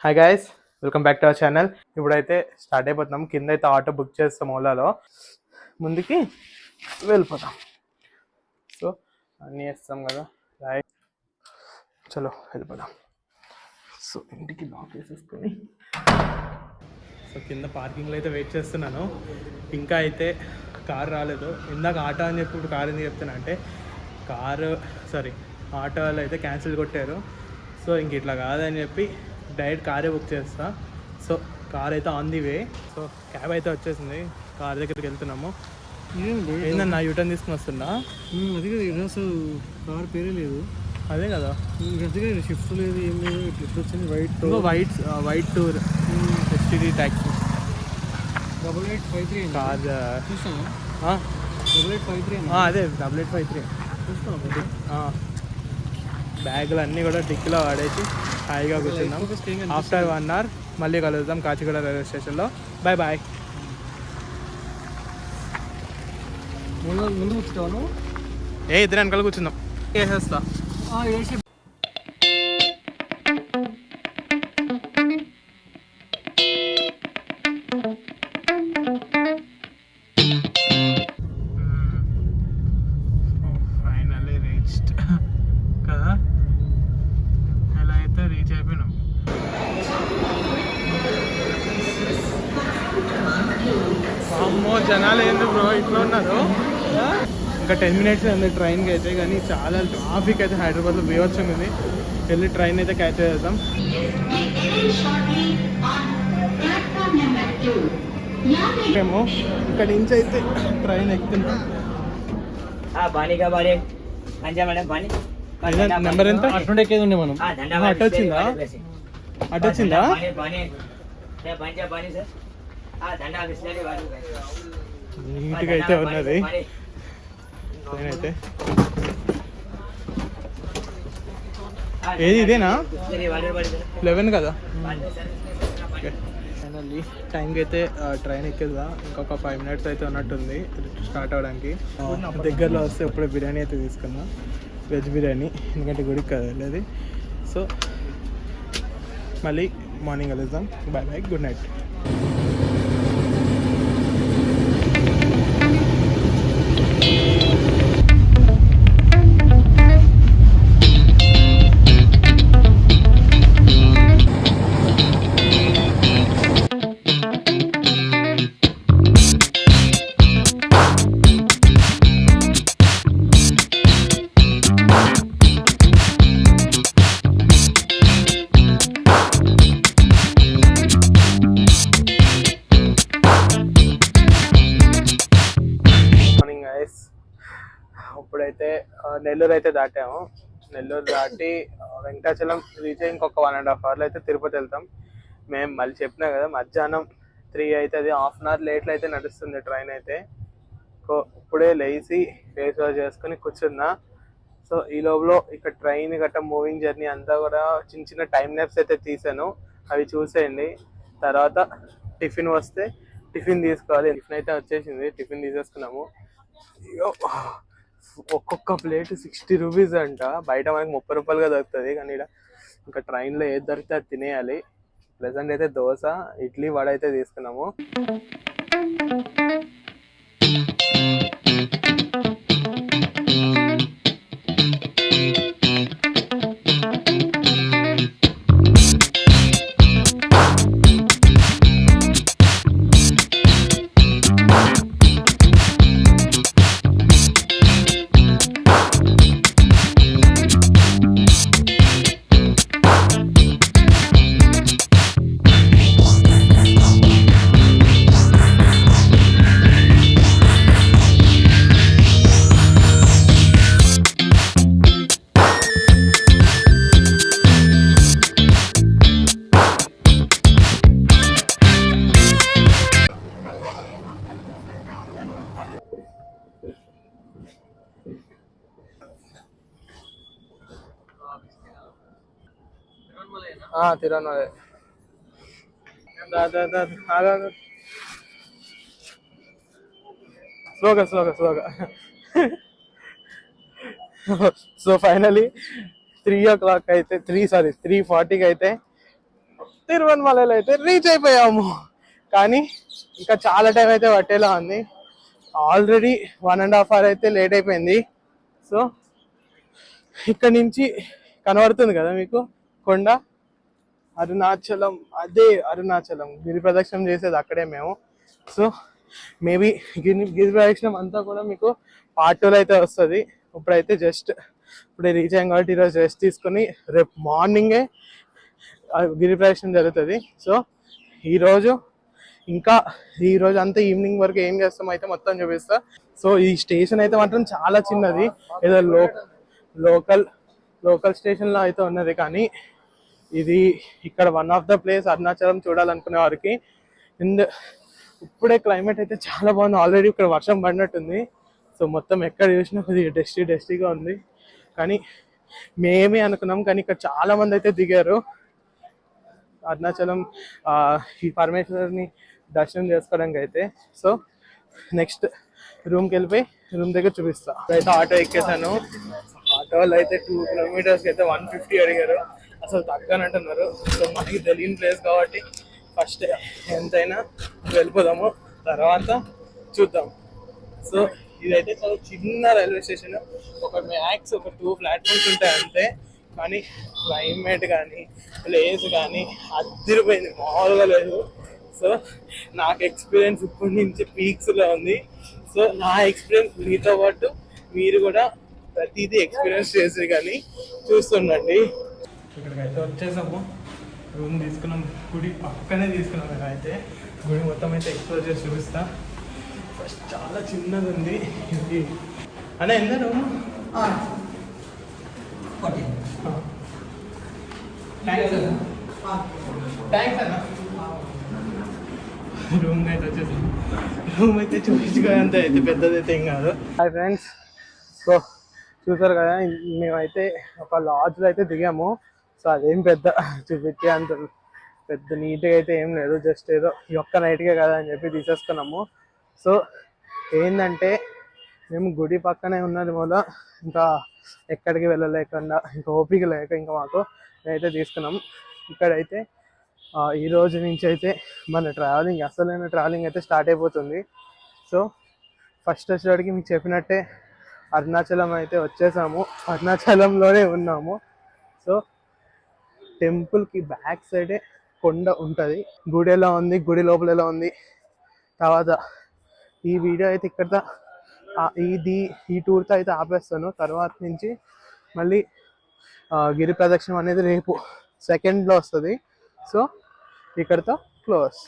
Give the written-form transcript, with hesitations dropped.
Hi guys, welcome back to our channel. ఇప్పుడైతే start అయిపోతున్నాం. కింద అయితే ఆటో బుక్ చేస్తాం ఓలాలో, ముందుకి వెళ్ళిపోతాం. సో అన్నీ వేస్తాం కదా, రైట్, చలో వెళ్ళిపోదాం. సో ఇంటికి లాక్ వేసేసుకొని సో కింద పార్కింగ్లో అయితే వెయిట్ చేస్తున్నాను. ఇంకా అయితే కార్ రాలేదు. ఇందాక ఆటో అని చెప్పి ఇప్పుడు కార్ ఎందుకు చెప్తున్నా అంటే ఆటో వాళ్ళు అయితే క్యాన్సిల్ కొట్టారు. సో ఇంక ఇట్లా కాదని చెప్పి డైరెక్ట్ కారే బుక్ చేస్తా. సో కార్ అయితే on the way. So cab అయితే వచ్చేసింది, కార్ దగ్గరికి వెళ్తున్నాము. ఏందన్నా యూటర్న్ తీసుకుని వస్తున్నా, అది కదా అసలు కార్ పేరే లేదు. అదే కదా, అందుకే షిఫ్ట్ లేదు, ఏం లేదు. ఇట్లా వచ్చింది white tour STD taxi 8853 car చూస్తాను. 8853 అదే 8853 చూస్తాను. బ్యాగులు అన్నీ కూడా డిక్కీలో వాడేసి హాయిగా కూర్చున్నాం. ఆఫ్టర్ 1 hour మళ్ళీ కలుద్దాం కాచిగూడ రైల్వే స్టేషన్లో. Bye bye. ముందు కూర్చుంటాను. ఇద్దరు వెనకాల కూర్చుందాం. వేసేస్తా. ఫైనల్లీ రీచ్డ్ కదా, ఎలా అయితే రీచ్ అయిపోయినాం. అమ్మో జనాలు ఏంది బ్రో ఇట్లా ఉన్నారు. ఇంకా 10 minutes ఉంది ట్రైన్కి అయితే, కానీ చాలా ట్రాఫిక్ అయితే హైదరాబాద్లో బీభత్సంగా ఉంది. వెళ్ళి ట్రైన్ అయితే క్యాచ్ చేద్దాం. మేము ఇక్కడ నుంచి అయితే ట్రైన్ ఎక్కుతున్నాం. నెంబర్ ఎంత? అటు ఎక్కేది ఉండే మనం. అటు వచ్చిందా? అటు వచ్చిందా? నీట్గా అయితే ఉన్నది ట్రైన్ అయితే. ఏది ఇదేనా? 11 కదా. ఓకే, ఫైనల్లీ టైంకి అయితే ట్రైన్ ఎక్కేదా. ఇంకొక 5 minutes అయితే ఉన్నట్టుంది స్టార్ట్ అవ్వడానికి. దగ్గరలో వస్తే ఇప్పుడే బిర్యానీ అయితే తీసుకున్నా, వెజ్ బిర్యానీ, ఎందుకంటే గుడికి కదా వెళ్ళేది. సో మళ్ళీ మార్నింగ్ కలుద్దాం. Bye bye, good night. ఇప్పుడైతే నెల్లూరు అయితే దాటాము. నెల్లూరు దాటి వెంకటాచలం రీచ్ అయ్యి ఇంకొక 1.5 hour అయితే తిరుపతి వెళ్తాం. మేము మళ్ళీ చెప్పినా కదా, మధ్యాహ్నం 3 అవుతుంది. 1/2 hour లేట్లో అయితే నడుస్తుంది ట్రైన్ అయితే. సో ఇప్పుడే లేచి ఫేస్ వాష్ చేసుకొని కూర్చున్నా. సో ఈ లోపల ఇక్కడ ట్రైన్ గట్ట మూవింగ్ జర్నీ అంతా కూడా చిన్న చిన్న టైం ల్యాప్స్ అయితే తీసాను, అవి చూసేయండి. తర్వాత టిఫిన్ వస్తే టిఫిన్ తీసుకోవాలి. టిఫిన్ అయితే వచ్చేసింది, టిఫిన్ తీసేసుకున్నాము. ఒక్కొక్క ప్లేట్ 60 rupees అంట. బయట మనకి 30 రూపాయలుగా దొరుకుతుంది, కానీ ఇక్కడ ఇంకా ట్రైన్లో ఏది దొరికితే అది తినేయాలి. ప్రెసెంట్ అయితే దోశ, ఇడ్లీ, వడ అయితే తీసుకున్నాము. తిరువన్నమలై. స్లోగా. సో ఫైనలీ 3 o'clock అయితే 3:40కి అయితే తిరువన్మలలో అయితే రీచ్ అయిపోయాము. కానీ ఇంకా చాలా టైం అయితే పట్టేలా ఉంది. ఆల్రెడీ 1.5 hour అయితే లేట్ అయిపోయింది. సో ఇక్కడ నుంచి కనబడుతుంది కదా మీకు కొండ, అరుణాచలం. అదే అరుణాచలం. గిరి ప్రదక్షిణం చేసేది అక్కడే మేము. సో మేబీ గిరి ప్రదక్షిణం అంతా కూడా మీకు పార్ట్ 2లో అయితే వస్తుంది. ఇప్పుడైతే జస్ట్ ఇప్పుడే రీచ్ అయ్యాం కాబట్టి ఈరోజు రెస్ట్ తీసుకొని రేపు మార్నింగే గిరి ప్రదక్షిణం జరుగుతుంది. సో ఈరోజు అంతా ఈవినింగ్ వరకు ఏం చేస్తామో అయితే మొత్తం చూపిస్తా. సో ఈ స్టేషన్ అయితే మాత్రం చాలా చిన్నది, ఏదో లోకల్ స్టేషన్లో అయితే ఉన్నది. కానీ ఇది ఇక్కడ one of the place Arunachalam చూడాలనుకునే వారికి. అండ్ ఇప్పుడే క్లైమేట్ అయితే చాలా బాగుంది. ఆల్రెడీ ఇక్కడ వర్షం పడినట్టుంది. సో మొత్తం ఎక్కడ చూసినా కొద్దిగా డస్టీగా ఉంది. కానీ మేమే అనుకున్నాం, కానీ ఇక్కడ చాలా మంది అయితే దిగారు అరుణాచలం ఈ పరమేశ్వరుని దర్శనం చేసుకోవడానికి అయితే. సో నెక్స్ట్ రూమ్కి వెళ్ళిపోయి రూమ్ దగ్గర చూపిస్తా. అయితే ఆటో ఎక్కేసాను. ఆటో వాళ్ళు అయితే 2 kilometers అయితే 150 అడిగారు. అసలు తగ్గనంటున్నారు. సో మనకి తెలియని ప్లేస్ కాబట్టి ఫస్ట్ ఎంతైనా వెళ్ళిపోదాము, తర్వాత చూద్దాం. సో ఇదైతే చాలా చిన్న రైల్వే స్టేషన్. ఒక 2 platforms ఉంటాయి అంతే. కానీ క్లైమేట్ కానీ ప్లేస్ కానీ అదిరిపోయింది, మామూలుగా లేదు. సో నాకు ఎక్స్పీరియన్స్ ఇప్పటి నుంచి పీక్స్లో ఉంది. సో నా ఎక్స్పీరియన్స్ మీతో పాటు మీరు కూడా ప్రతిదీ ఎక్స్పీరియన్స్ చేసి కానీ చూస్తుండండి. ఇక్కడికి అయితే వచ్చేసాము, రూమ్ తీసుకున్నాం. గుడి పక్కనే తీసుకున్నాం. అయితే గుడి మొత్తం అయితే ఎక్స్ప్లోర్ చేసి చూపిస్తా. ఫస్ట్ చాలా చిన్నది ఉంది ఇది. అన్న ఎంత రూమ్? థ్యాంక్స్ అన్న. రూమ్ అయితే వచ్చేసి రూమ్ అయితే చూపించుకోంత అయితే పెద్దదైతే ఏం కాదు. హాయ్ ఫ్రెండ్స్, సో చూసారు కదా, మేమైతే ఒక లాడ్జ్లో అయితే దిగాము. సో అదేం పెద్ద చూపించే అంత పెద్ద నీట్గా అయితే ఏం లేదు. జస్ట్ ఏదో ఈ ఒక్క నైట్కే కదా అని చెప్పి తీసేసుకున్నాము. సో ఏంటంటే మేము గుడి పక్కనే ఉన్నది వల్ల ఇంకా ఎక్కడికి వెళ్ళలేకుండా ఇంకా ఓపిక లేక ఇంకా మాకు అయితే తీసుకున్నాం. ఇక్కడైతే ఈ రోజు నుంచి అయితే మన ట్రావెలింగ్, అసలైన ట్రావెలింగ్ అయితే స్టార్ట్ అయిపోతుంది. సో ఫస్ట్ వచ్చేటికి మీకు చెప్పినట్టే అరుణాచలం అయితే వచ్చేసాము. అరుణాచలంలోనే ఉన్నాము. సో టెంపుల్కి బ్యాక్ సైడే కొండ ఉంటుంది. గుడి ఎలా ఉంది, గుడి లోపల ఎలా ఉంది, తర్వాత ఈ వీడియో అయితే ఇక్కడ ఈ టూర్తో అయితే ఆపేస్తాను. తర్వాత నుంచి మళ్ళీ గిరి ప్రదక్షిణం అనేది రేపు 2nd వస్తుంది. సో ఇక్కడతో క్లోజ్.